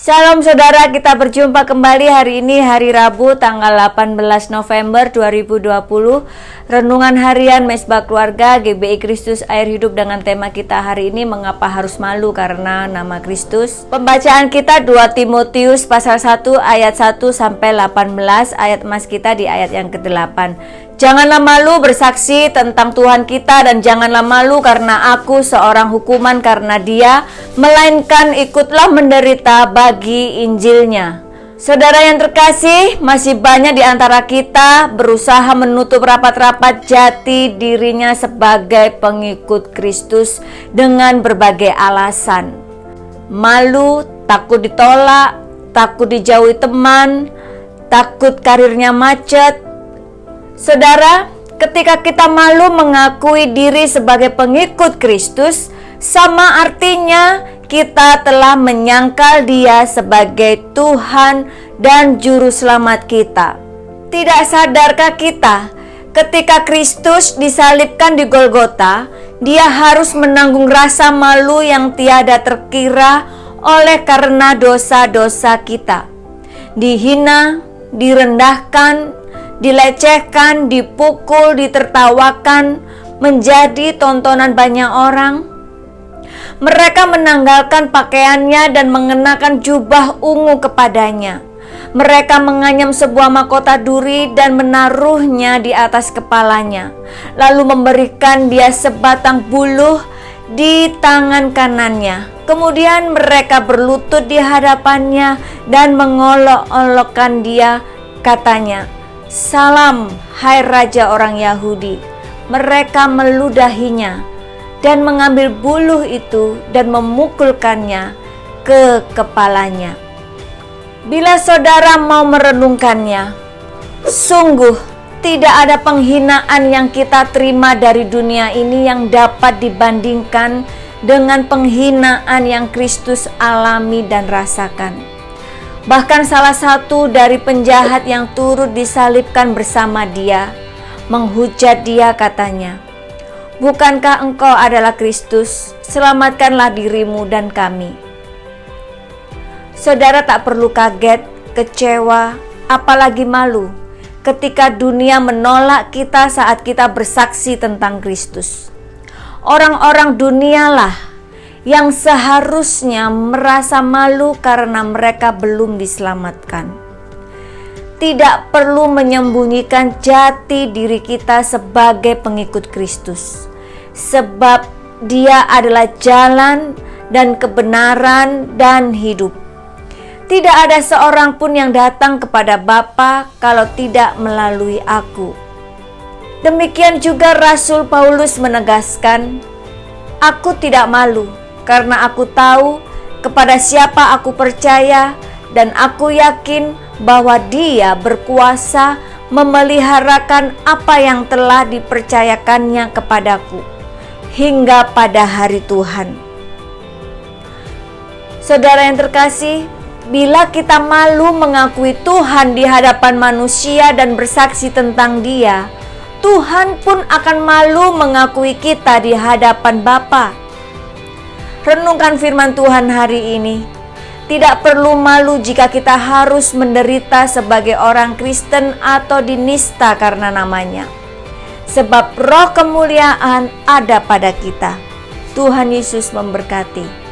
Shalom saudara, kita berjumpa kembali hari ini hari Rabu tanggal 18 November 2020. Renungan harian Mesbah Keluarga GBI Kristus Air Hidup dengan tema kita hari ini, mengapa harus malu karena nama Kristus. Pembacaan kita 2 Timotius pasal 1 ayat 1 sampai 18, ayat emas kita di ayat yang ke-8. Janganlah malu bersaksi tentang Tuhan kita, dan janganlah malu karena aku seorang hukuman karena Dia, melainkan ikutlah menderita bagi Injilnya. Saudara yang terkasih, masih banyak di antara kita berusaha menutup rapat-rapat jati dirinya sebagai pengikut Kristus dengan berbagai alasan. Malu, takut ditolak, takut dijauhi teman, takut karirnya macet. Saudara, ketika kita malu mengakui diri sebagai pengikut Kristus, sama artinya kita telah menyangkal Dia sebagai Tuhan dan Juru Selamat kita. Tidak sadarkah kita, ketika Kristus disalibkan di Golgota, Dia harus menanggung rasa malu yang tiada terkira oleh karena dosa-dosa kita. Dihina, direndahkan, dilecehkan, dipukul, ditertawakan, menjadi tontonan banyak orang. Mereka menanggalkan pakaiannya dan mengenakan jubah ungu kepadanya. Mereka menganyam sebuah mahkota duri dan menaruhnya di atas kepalanya, lalu memberikan Dia sebatang buluh di tangan kanannya. Kemudian mereka berlutut di hadapannya dan mengolok-olokkan Dia, katanya, "Salam, hai Raja orang Yahudi." Mereka meludahinya dan mengambil buluh itu dan memukulkannya ke kepalanya. Bila saudara mau merenungkannya, sungguh tidak ada penghinaan yang kita terima dari dunia ini yang dapat dibandingkan dengan penghinaan yang Kristus alami dan rasakan. Bahkan salah satu dari penjahat yang turut disalibkan bersama Dia menghujat Dia, katanya, "Bukankah Engkau adalah Kristus? Selamatkanlah dirimu dan kami." Saudara tak perlu kaget, kecewa, apalagi malu ketika dunia menolak kita saat kita bersaksi tentang Kristus. Orang-orang dunialah yang seharusnya merasa malu karena mereka belum diselamatkan. Tidak perlu menyembunyikan jati diri kita sebagai pengikut Kristus, sebab Dia adalah jalan dan kebenaran dan hidup. Tidak ada seorang pun yang datang kepada Bapa kalau tidak melalui aku. Demikian juga Rasul Paulus menegaskan, "Aku tidak malu, karena aku tahu kepada siapa aku percaya, dan aku yakin bahwa Dia berkuasa memeliharakan apa yang telah dipercayakannya kepadaku hingga pada hari Tuhan." Saudara yang terkasih, bila kita malu mengakui Tuhan di hadapan manusia dan bersaksi tentang Dia, Tuhan pun akan malu mengakui kita di hadapan Bapa. Renungkan firman Tuhan hari ini. Tidak perlu malu jika kita harus menderita sebagai orang Kristen atau dinista karena namanya, sebab roh kemuliaan ada pada kita. Tuhan Yesus memberkati.